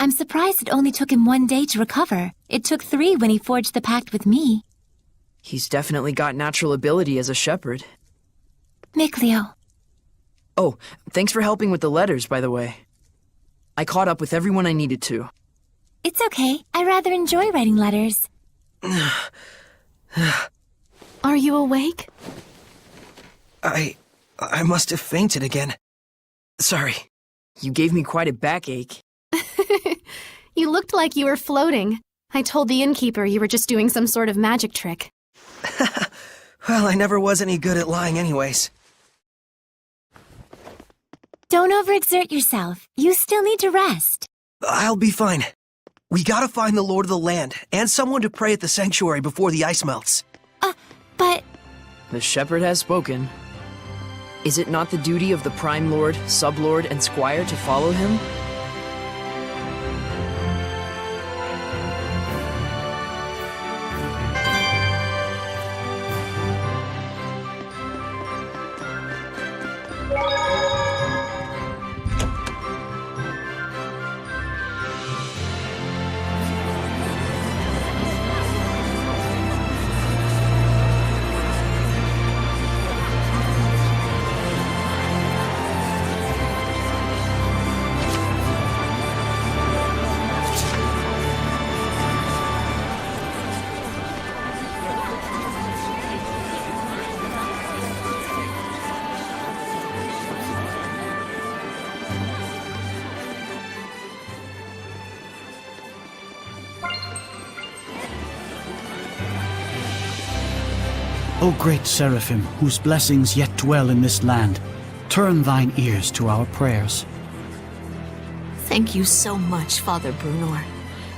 I'm surprised it only took him 1 day to recover. It took 3 when he forged the pact with me. He's definitely got natural ability as a shepherd. Mikleo. Oh, thanks for helping with the letters, by the way. I caught up with everyone I needed to. It's okay. I rather enjoy writing letters. Are you awake? I must have fainted again. Sorry. You gave me quite a backache. You looked like you were floating. I told the innkeeper you were just doing some sort of magic trick. Well, I never was any good at lying anyways. Don't overexert yourself. You still need to rest. I'll be fine. We gotta find the Lord of the Land, and someone to pray at the sanctuary before the ice melts. But... The shepherd has spoken. Is it not the duty of the Prime Lord, Sublord, and Squire to follow him? O great Seraphim, whose blessings yet dwell in this land, turn thine ears to our prayers. Thank you so much, Father Brunor.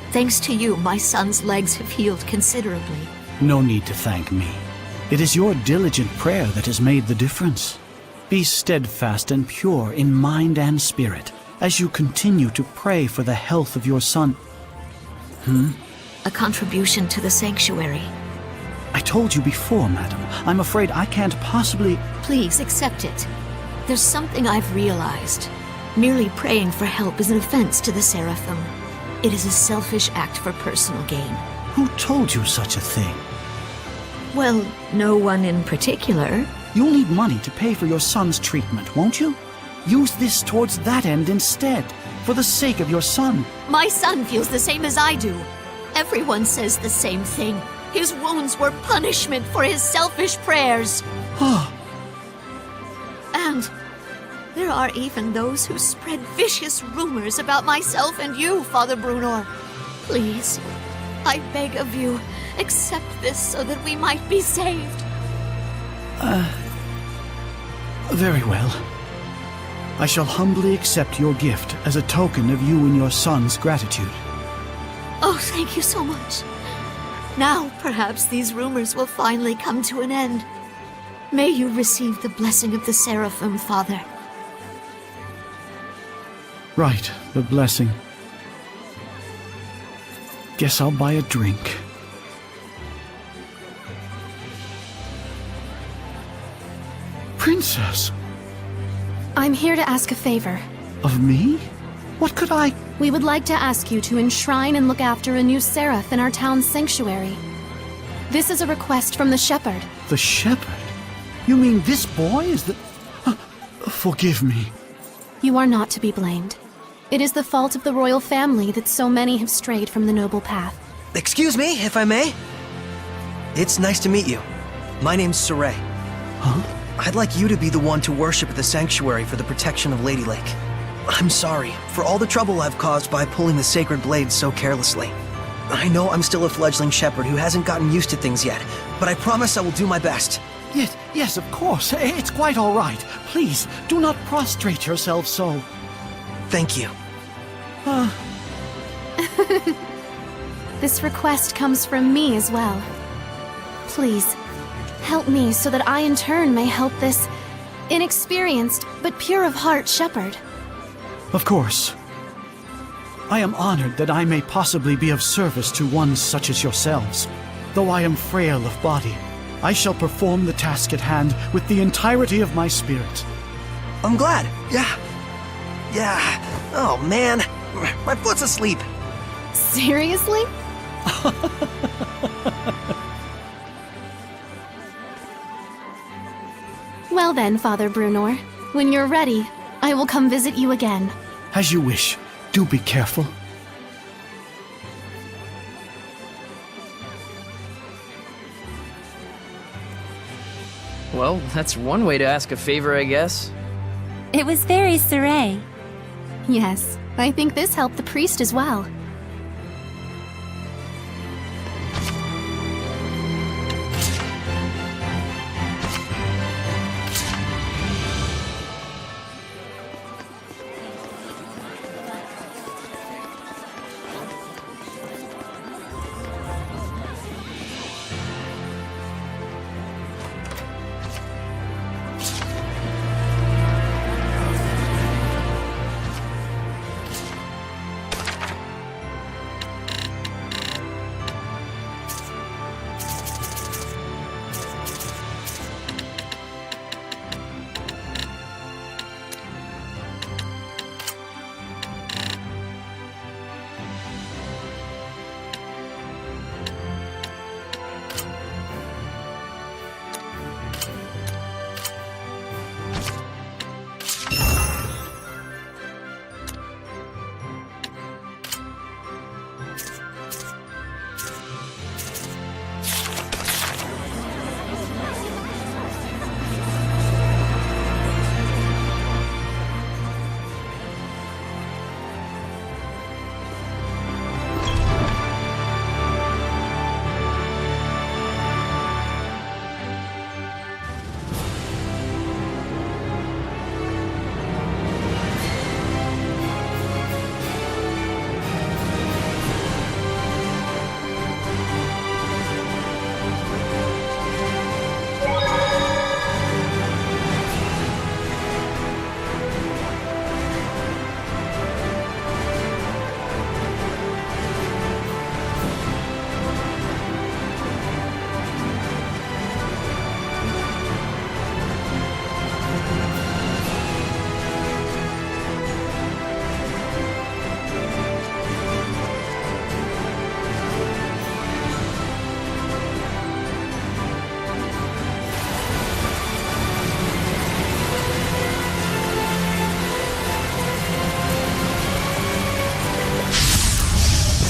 Thanks to you, my son's legs have healed considerably. No need to thank me. It is your diligent prayer that has made the difference. Be steadfast and pure in mind and spirit as you continue to pray for the health of your son. A contribution to the sanctuary. I told you before, madam. I'm afraid I can't possibly... Please accept it. There's something I've realized. Merely praying for help is an offense to the Seraphim. It is a selfish act for personal gain. Who told you such a thing? Well, no one in particular. You'll need money to pay for your son's treatment, won't you? Use this towards that end instead, for the sake of your son. My son feels the same as I do. Everyone says the same thing. His wounds were punishment for his selfish prayers. And there are even those who spread vicious rumors about myself and you, Father Brunor. Please, I beg of you, accept this so that we might be saved. Very well. I shall humbly accept your gift as a token of you and your son's gratitude. Oh, thank you so much. Now, perhaps these rumors will finally come to an end. May you receive the blessing of the Seraphim, Father. Right, the blessing. Guess I'll buy a drink. Princess! I'm here to ask a favor. Of me? What could I... We would like to ask you to enshrine and look after a new seraph in our town's sanctuary. This is a request from the shepherd. The shepherd? You mean this boy is the... Forgive me. You are not to be blamed. It is the fault of the royal family that so many have strayed from the noble path. Excuse me, if I may? It's nice to meet you. My name's Saray. Huh? I'd like you to be the one to worship at the sanctuary for the protection of Lady Lake. I'm sorry for all the trouble I've caused by pulling the sacred blades so carelessly. I know I'm still a fledgling shepherd who hasn't gotten used to things yet, but I promise I will do my best. Yes, of course. It's quite all right. Please, do not prostrate yourself so. Thank you. This request comes from me as well. Please, help me so that I in turn may help this inexperienced but pure of heart shepherd. Of course. I am honored that I may possibly be of service to one such as yourselves. Though I am frail of body, I shall perform the task at hand with the entirety of my spirit. I'm glad. Yeah. Oh, man. My foot's asleep. Seriously? Well then, Father Brunor, when you're ready, I will come visit you again. As you wish. Do be careful. Well, that's one way to ask a favor, I guess. It was very serene. Yes, I think this helped the priest as well.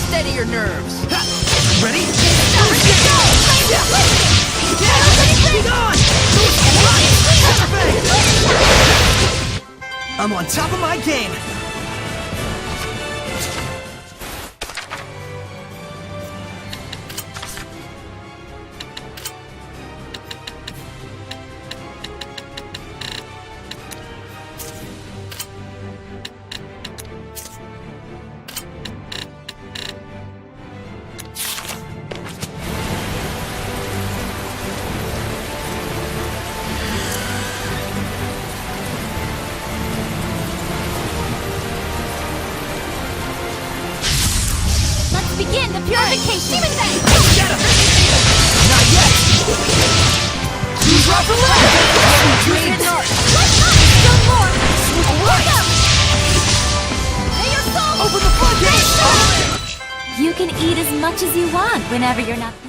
Steady your nerves. Ready? I'm on top of my game. Begin the purification! Get him! Not yet! Drop the left! Dreams! Still more! Wake up! May your soul Open the floodgates! You can eat as much as you want whenever you're not feeling.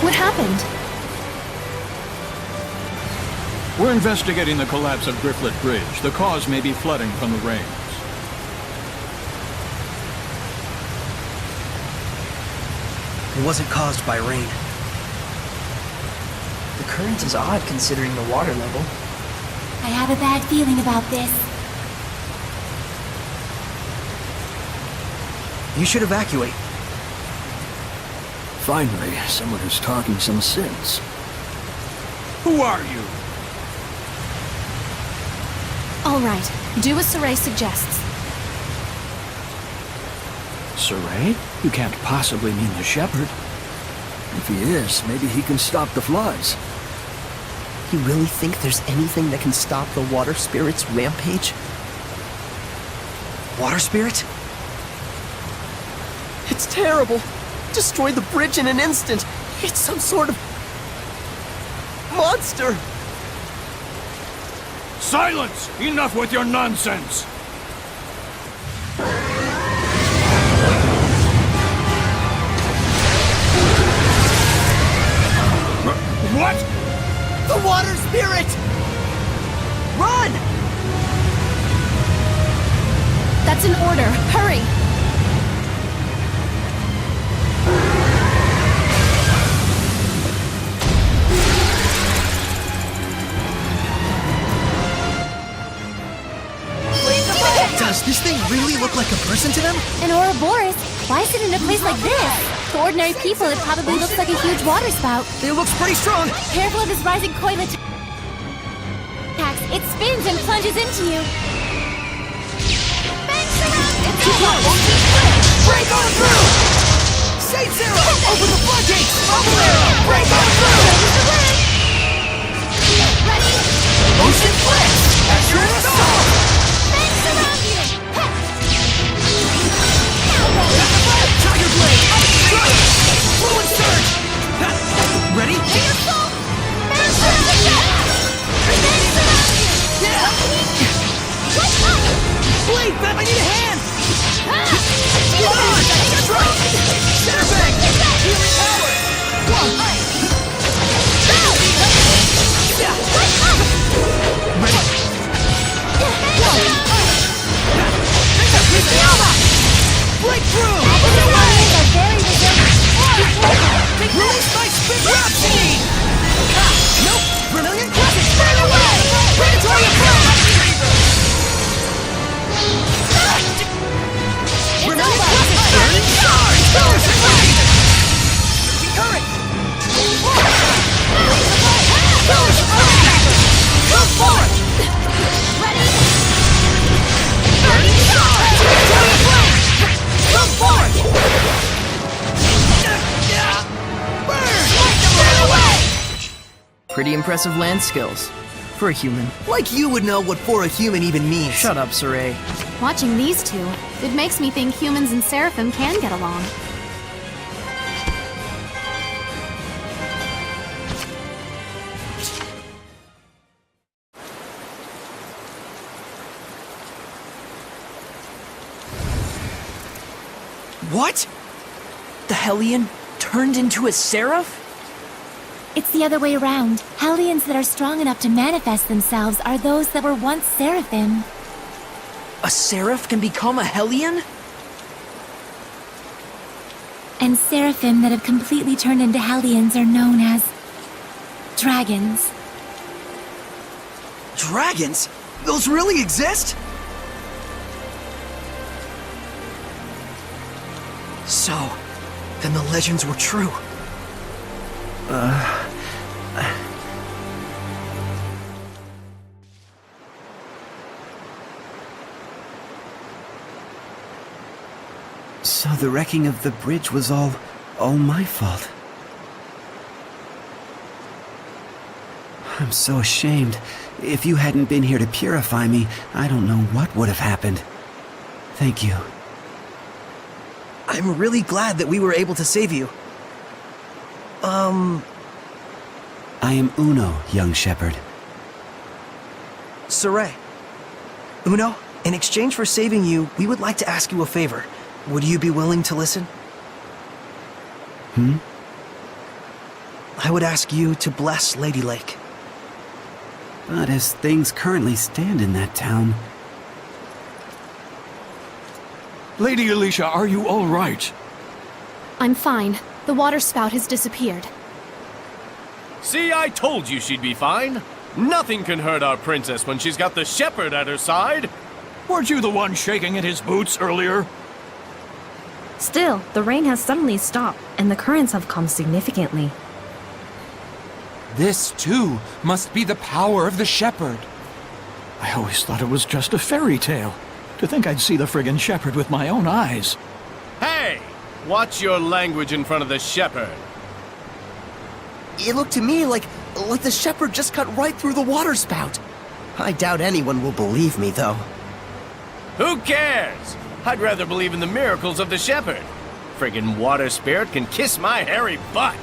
What happened? We're investigating the collapse of Grifflet Bridge. The cause may be flooding from the rains. It wasn't caused by rain. The current is odd considering the water level. I have a bad feeling about this. You should evacuate. Finally, someone who's talking some sense. Who are you? All right, do as Saray suggests. Saray? You can't possibly mean the shepherd. If he is, maybe he can stop the floods. You really think there's anything that can stop the water spirit's rampage? Water spirit? It's terrible! Destroyed the bridge in an instant! It's some sort of... monster! Silence! Enough with your nonsense! What? The water spirit! Run! That's an order. Hurry! Does this thing really look like a person to them? An Ouroboros? Why sit in a place like this? To ordinary people, it probably looks like a huge water spout. It looks pretty strong! Careful of this rising coil attacks. It spins and plunges into you. Break on through! Saint Zero! Open the floodgates! Bubble arrow! Break on through! Ready? Ocean Flex! At your assault! Banks around you! Tiger Blade! Strike! Fluid Surge! Ready? Careful! Banks around you! Banks around you! Yeah! Blade, Beth, I need a hand! Dodge! Strike! Center bank! Healing power! One! Ready? Breakthrough! These warriors are very resilient. Release my spin rhapsody! Pretty impressive land skills. For a human. Like you would know what for a human even means. Shut up, Saray. Watching these two, it makes me think humans and seraphim can get along. What? The Hellion turned into a seraph? It's the other way around. Hellions that are strong enough to manifest themselves are those that were once seraphim. A seraph can become a Hellion? And seraphim that have completely turned into hellions are known as dragons. Dragons? Those really exist? So, then the legends were true. So the wrecking of the bridge was all my fault. I'm so ashamed. If you hadn't been here to purify me, I don't know what would have happened. Thank you. I'm really glad that we were able to save you. I am Uno, young shepherd. Saray. Uno, in exchange for saving you, we would like to ask you a favor. Would you be willing to listen? I would ask you to bless Lady Lake. But as things currently stand in that town... Lady Alicia, are you all right? I'm fine. The water spout has disappeared. See, I told you she'd be fine. Nothing can hurt our princess when she's got the shepherd at her side. Weren't you the one shaking in his boots earlier? Still, the rain has suddenly stopped, and the currents have calmed significantly. This, too, must be the power of the shepherd. I always thought it was just a fairy tale. To think I'd see the friggin' shepherd with my own eyes. Hey! Watch your language in front of the shepherd. It looked to me like the shepherd just cut right through the water spout. I doubt anyone will believe me, though. Who cares? I'd rather believe in the miracles of the shepherd. Friggin' water spirit can kiss my hairy butt.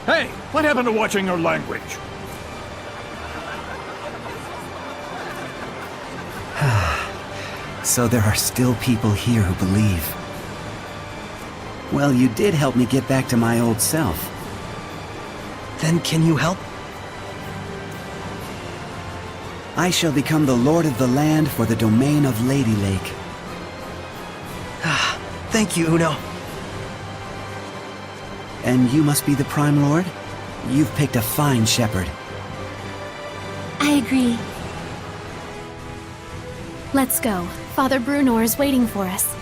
Hey, what happened to watching your language? So there are still people here who believe. Well, you did help me get back to my old self. Then can you help? I shall become the lord of the land for the domain of Lady Lake. Thank you, Uno. And you must be the Prime Lord? You've picked a fine shepherd. I agree. Let's go. Father Brunor is waiting for us.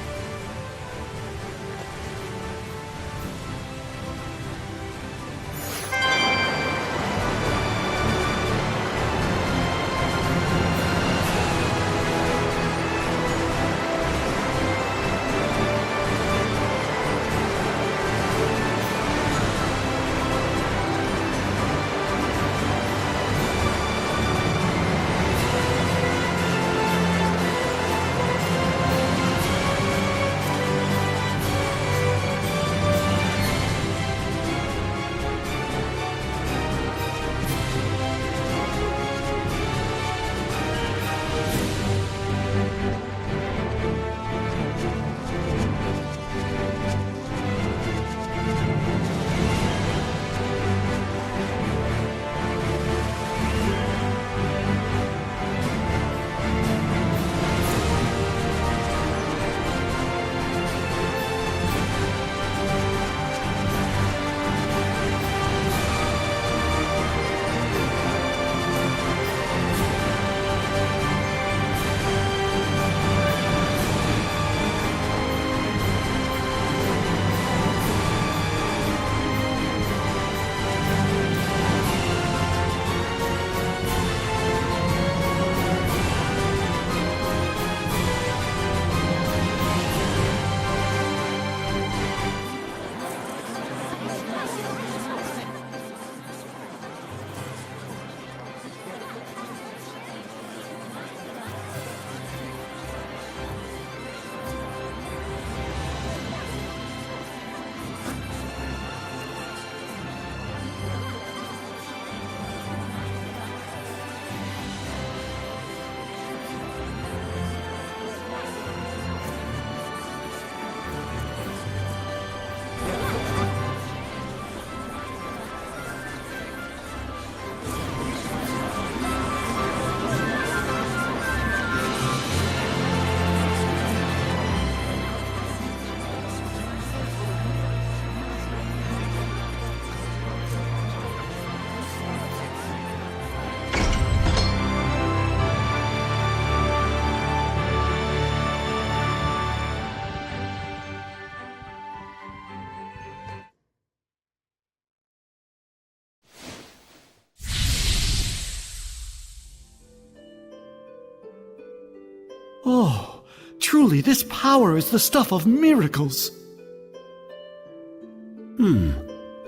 Oh, truly this power is the stuff of miracles.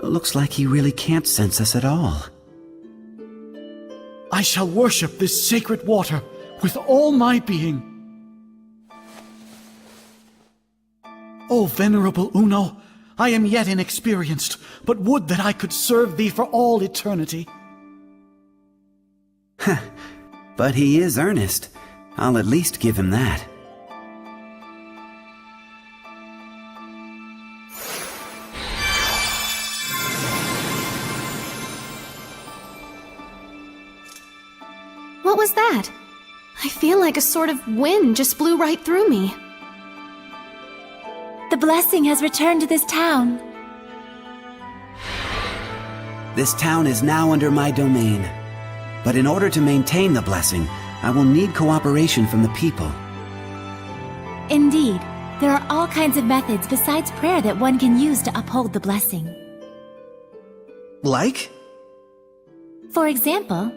Looks like he really can't sense us at all. I shall worship this sacred water with all my being. O venerable Uno, I am yet inexperienced, but would that I could serve thee for all eternity. But he is earnest. I'll at least give him that. What was that? I feel like a sort of wind just blew right through me. The blessing has returned to this town. This town is now under my domain. But in order to maintain the blessing, I will need cooperation from the people. Indeed, there are all kinds of methods besides prayer that one can use to uphold the blessing. Like? For example,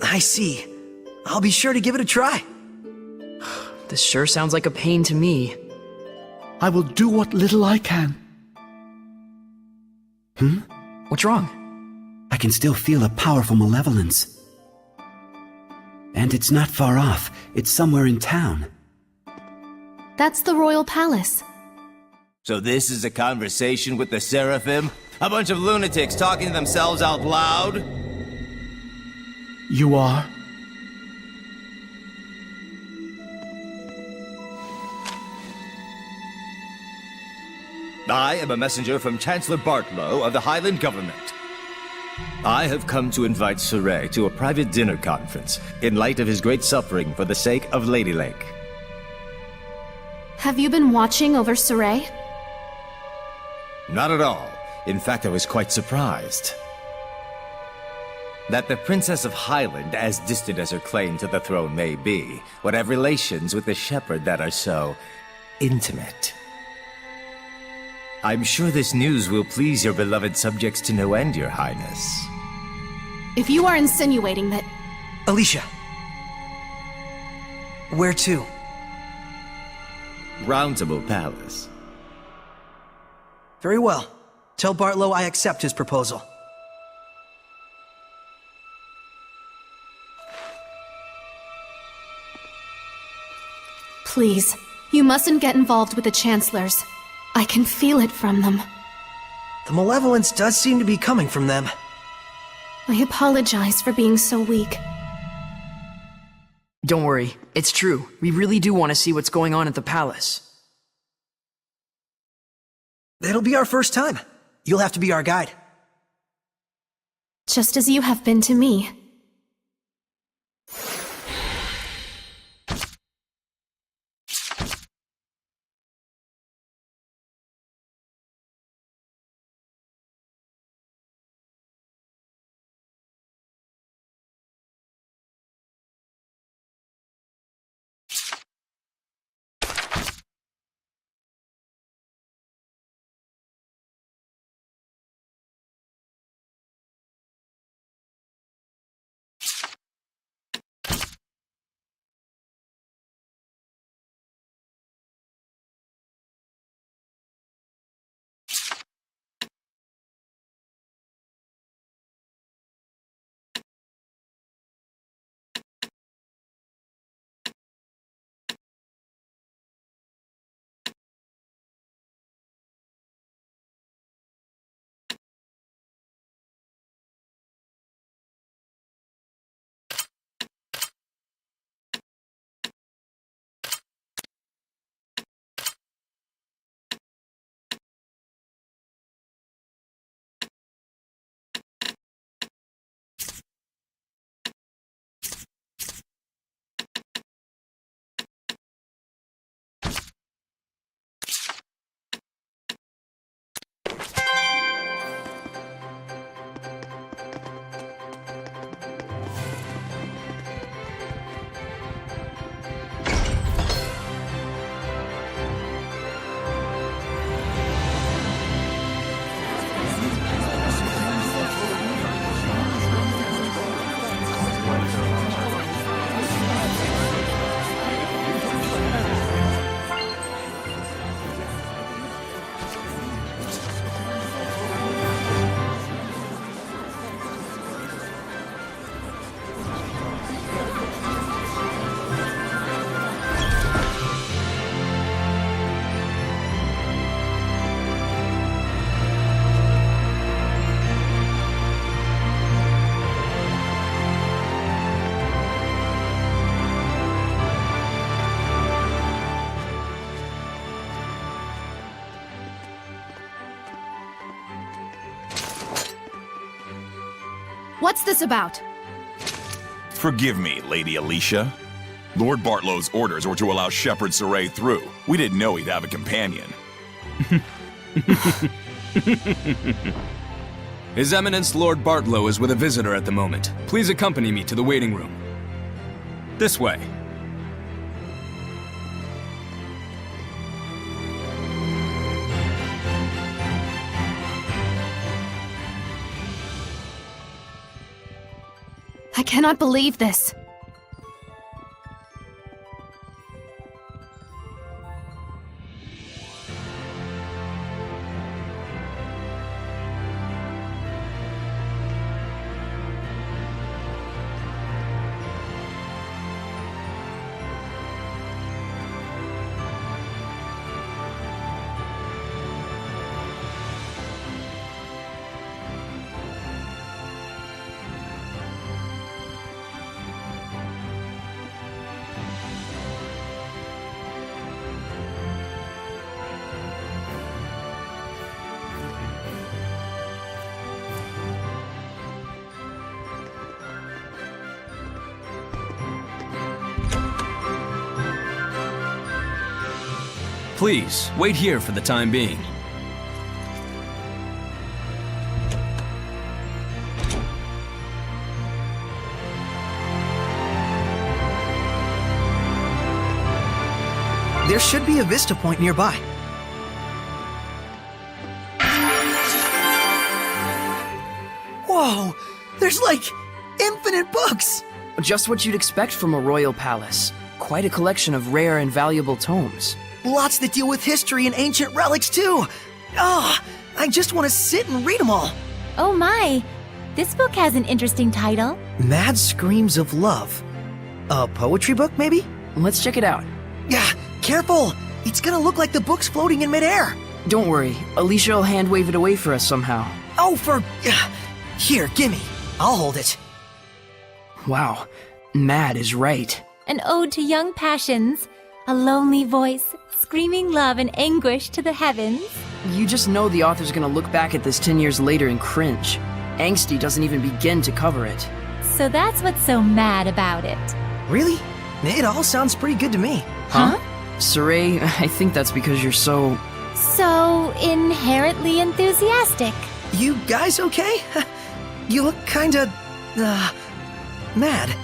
I see. I'll be sure to give it a try. This sure sounds like a pain to me. I will do what little I can. What's wrong? I can still feel a powerful malevolence. And it's not far off. It's somewhere in town. That's the royal palace. So this is a conversation with the Seraphim? A bunch of lunatics talking to themselves out loud? You are? I am a messenger from Chancellor Bartlow of the Highland government. I have come to invite Saray to a private dinner conference in light of his great suffering for the sake of Lady Lake. Have you been watching over Saray? Not at all. In fact, I was quite surprised. That the Princess of Highland, as distant as her claim to the throne may be, would have relations with the shepherd that are so intimate. I'm sure this news will please your beloved subjects to no end, Your Highness. If you are insinuating that... Alicia. Where to? Roundtable Palace. Very well. Tell Bartlow I accept his proposal. Please, you mustn't get involved with the Chancellors. I can feel it from them. The malevolence does seem to be coming from them. I apologize for being so weak. Don't worry, it's true. We really do want to see what's going on at the palace. It'll be our first time. You'll have to be our guide. Just as you have been to me. What's this about? Forgive me, Lady Alicia. Lord Bartlow's orders were to allow Shepherd Saray through. We didn't know he'd have a companion. His Eminence Lord Bartlow is with a visitor at the moment. Please accompany me to the waiting room. This way. I cannot believe this. Please, wait here for the time being. There should be a vista point nearby. Whoa! There's like infinite books! Just what you'd expect from a royal palace. Quite a collection of rare and valuable tomes. Lots that deal with history and ancient relics, too! Oh, I just want to sit and read them all. Oh my! This book has an interesting title. Mad Screams of Love. A poetry book, maybe? Let's check it out. Yeah, careful! It's gonna look like the book's floating in midair. Don't worry, Alicia will hand wave it away for us somehow. Oh, Here, gimme. I'll hold it. Wow, Mad is right. An ode to young passions. A lonely voice, screaming love and anguish to the heavens. You just know the author's gonna look back at this 10 years later and cringe. Angsty doesn't even begin to cover it. So that's what's so mad about it. Really? It all sounds pretty good to me. Huh? Saray, I think that's because you're so... So inherently enthusiastic. You guys okay? You look kinda... mad.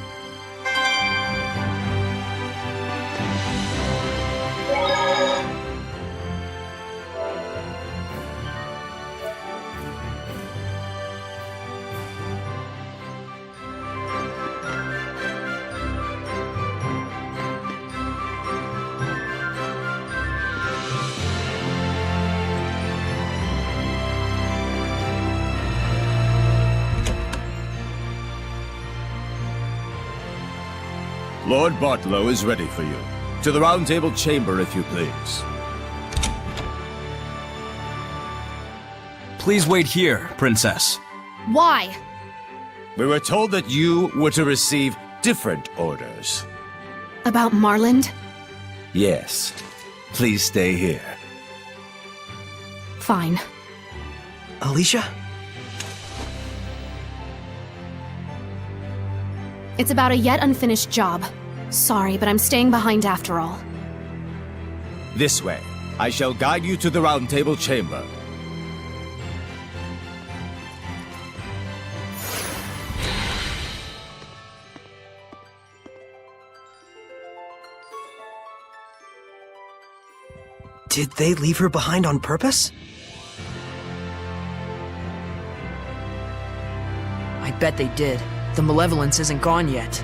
Lord Bartlow is ready for you. To the Round Table chamber, if you please. Please wait here, Princess. Why? We were told that you were to receive different orders. About Marland? Yes. Please stay here. Fine. Alicia? It's about a yet unfinished job. Sorry, but I'm staying behind after all. This way. I shall guide you to the Round Table chamber. Did they leave her behind on purpose? I bet they did. The malevolence isn't gone yet.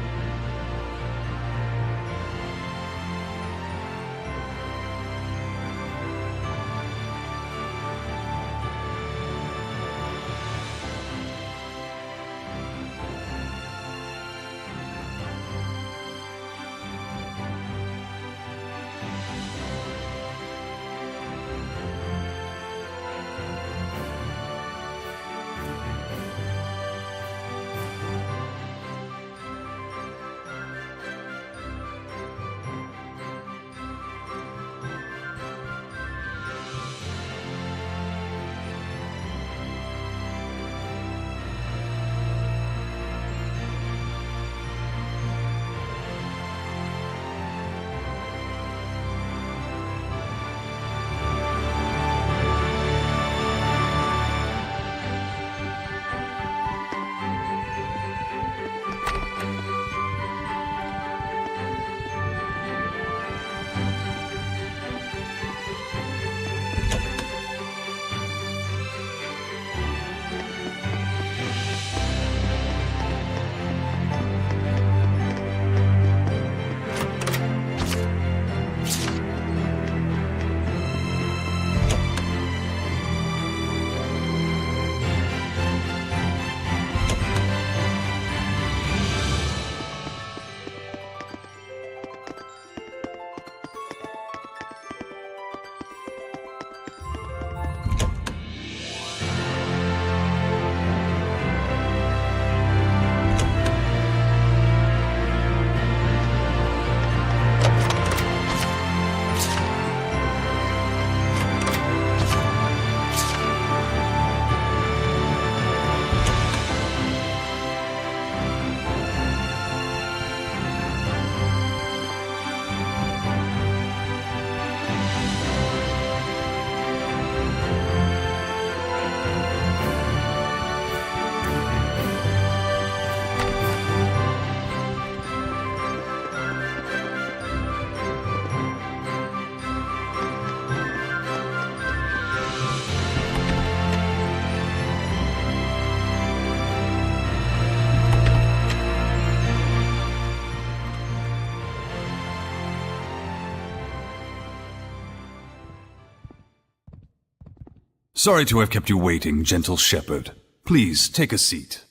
Sorry to have kept you waiting, gentle shepherd. Please, take a seat.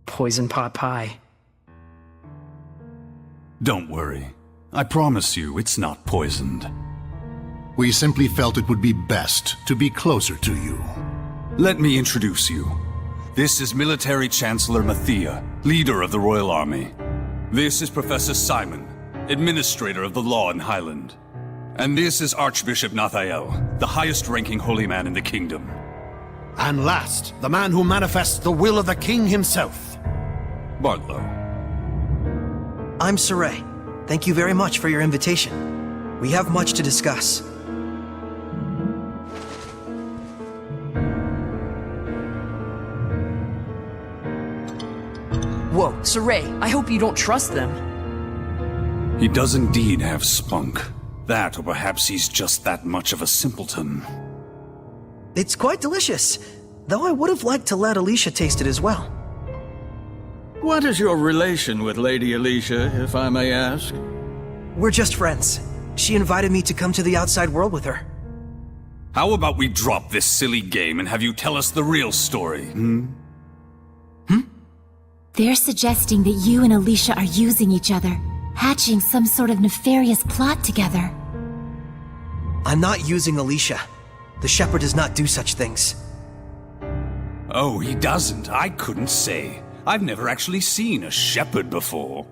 Poison pot pie. Don't worry. I promise you it's not poisoned. We simply felt it would be best to be closer to you. Let me introduce you. This is Military Chancellor Mathia, leader of the Royal Army. This is Professor Simon, administrator of the law in Highland. And this is Archbishop Nathael, the highest-ranking holy man in the kingdom. And last, the man who manifests the will of the king himself. Bartlow. I'm Saray. Thank you very much for your invitation. We have much to discuss. Whoa, Saray, I hope you don't trust them. He does indeed have spunk. That, or perhaps he's just that much of a simpleton. It's quite delicious, though I would have liked to let Alicia taste it as well. What is your relation with Lady Alicia, if I may ask? We're just friends. She invited me to come to the outside world with her. How about we drop this silly game and have you tell us the real story, They're suggesting that you and Alicia are using each other, hatching some sort of nefarious plot together. I'm not using Alicia. The shepherd does not do such things. Oh, he doesn't. I couldn't say. I've never actually seen a shepherd before.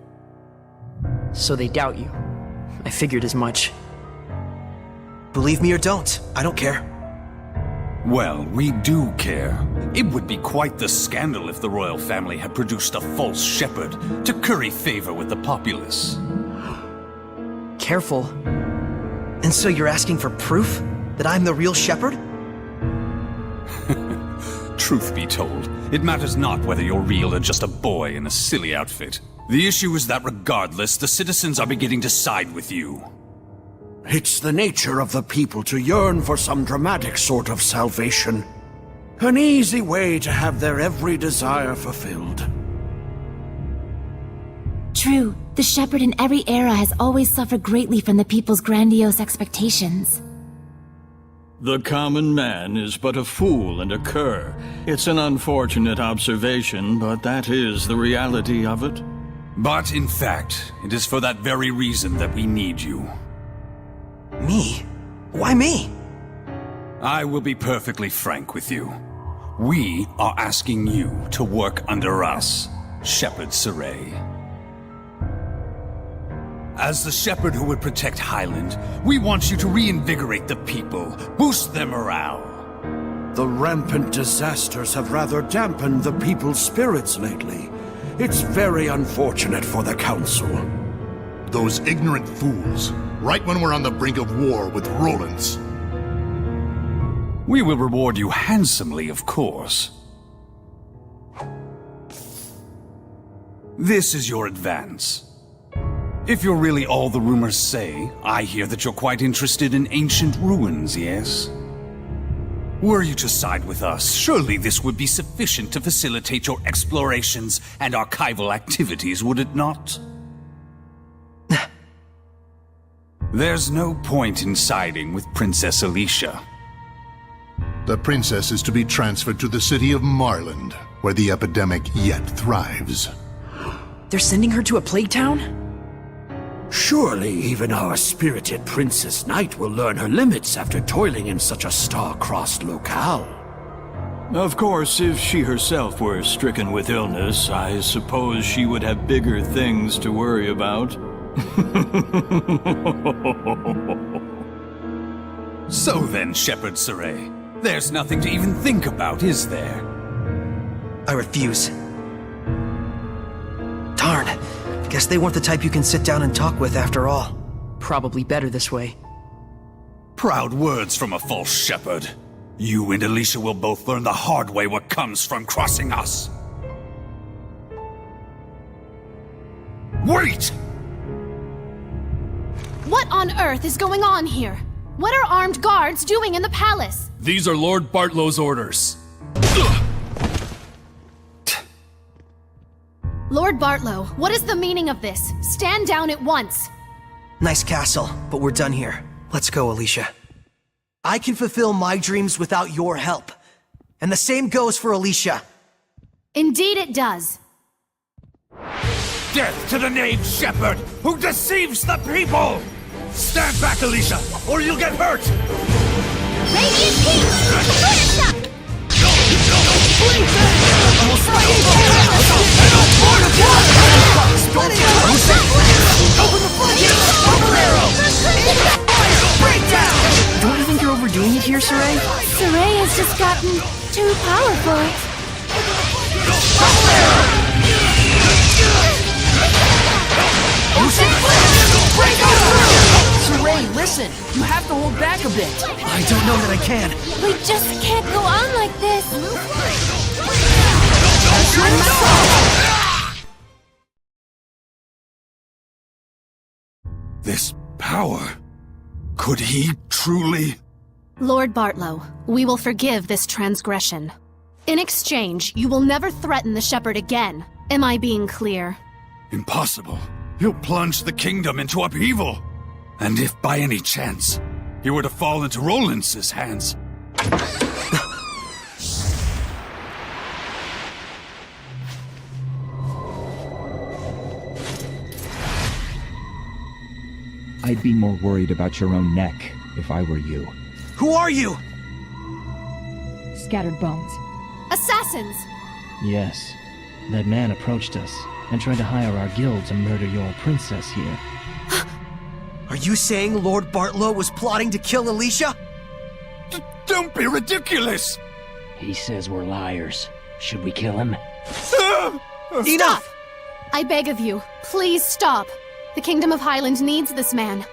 So they doubt you. I figured as much. Believe me or don't, I don't care. Well, we do care. It would be quite the scandal if the royal family had produced a false shepherd to curry favor with the populace. Careful. And so you're asking for proof that I'm the real shepherd? Truth be told, it matters not whether you're real or just a boy in a silly outfit. The issue is that regardless, the citizens are beginning to side with you. It's the nature of the people to yearn for some dramatic sort of salvation. An easy way to have their every desire fulfilled. True, the shepherd in every era has always suffered greatly from the people's grandiose expectations. The common man is but a fool and a cur. It's an unfortunate observation, but that is the reality of it. But in fact, it is for that very reason that we need you. Me? Why me? I will be perfectly frank with you. We are asking you to work under us, Shepherd Saray. As the shepherd who would protect Highland, we want you to reinvigorate the people, boost their morale. The rampant disasters have rather dampened the people's spirits lately. It's very unfortunate for the Council. Those ignorant fools, right when we're on the brink of war with Roland's. We will reward you handsomely, of course. This is your advance. If you're really all the rumors say, I hear that you're quite interested in ancient ruins, yes? Were you to side with us, surely this would be sufficient to facilitate your explorations and archival activities, would it not? There's no point in siding with Princess Alicia. The princess is to be transferred to the city of Marland, where the epidemic yet thrives. They're sending her to a plague town? Surely even our spirited Princess Knight will learn her limits after toiling in such a star-crossed locale. Of course, if she herself were stricken with illness, I suppose she would have bigger things to worry about. So then, Shepherd Saray, there's nothing to even think about, is there? I refuse. Darn. Guess they weren't the type you can sit down and talk with after all. Probably better this way. Proud words from a false shepherd. You and Alicia will both learn the hard way what comes from crossing us. Wait! What on earth is going on here? What are armed guards doing in the palace? These are Lord Bartlow's orders. Lord Bartlow, what is the meaning of this? Stand down at once! Nice castle, but we're done here. Let's go, Alicia. I can fulfill my dreams without your help. And the same goes for Alicia. Indeed it does. Death to the knave shepherd who deceives the people! Stand back, Alicia, or you'll get hurt! Radiant Peak! Finish up! Don't you think you're overdoing it here, Saray? Saray has just gotten too powerful. Saray, listen! You have to hold back a bit! I don't know that I can. We just can't go on like this. This power... Could he truly... Lord Bartlow, we will forgive this transgression. In exchange, you will never threaten the shepherd again. Am I being clear? Impossible. He'll plunge the kingdom into upheaval. And if by any chance he were to fall into Rollins' hands... I'd be more worried about your own neck if I were you. Who are you? Scattered bones. Assassins! Yes. That man approached us and tried to hire our guild to murder your princess here. Are you saying Lord Bartlow was plotting to kill Alicia? Don't be ridiculous! He says we're liars. Should we kill him? Stop! I beg of you, please stop. The Kingdom of Highland needs this man.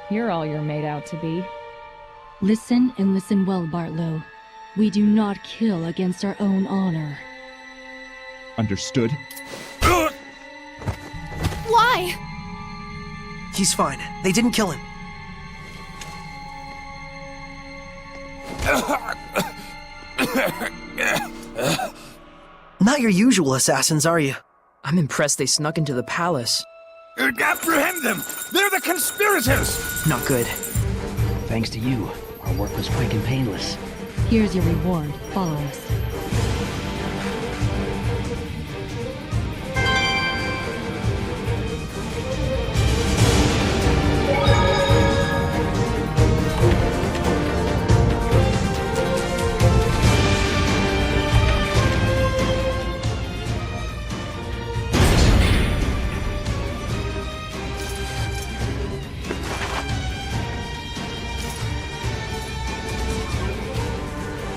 You're all you're made out to be. Listen and listen well, Bartlow. We do not kill against our own honor. Understood? Why? He's fine. They didn't kill him. Not your usual assassins, are you? I'm impressed they snuck into the palace. Apprehend them! They're the conspirators! Not good. Thanks to you, our work was quick and painless. Here's your reward. Follow us.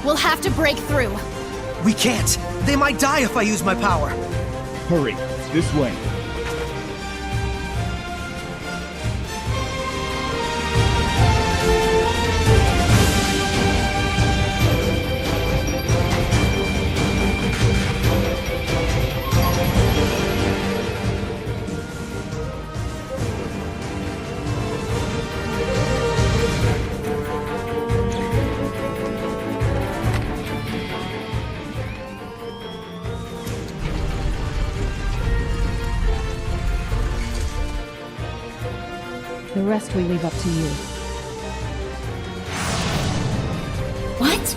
We'll have to break through. We can't. They might die if I use my power. Hurry, this way. The rest we leave up to you. What?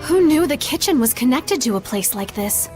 Who knew the kitchen was connected to a place like this?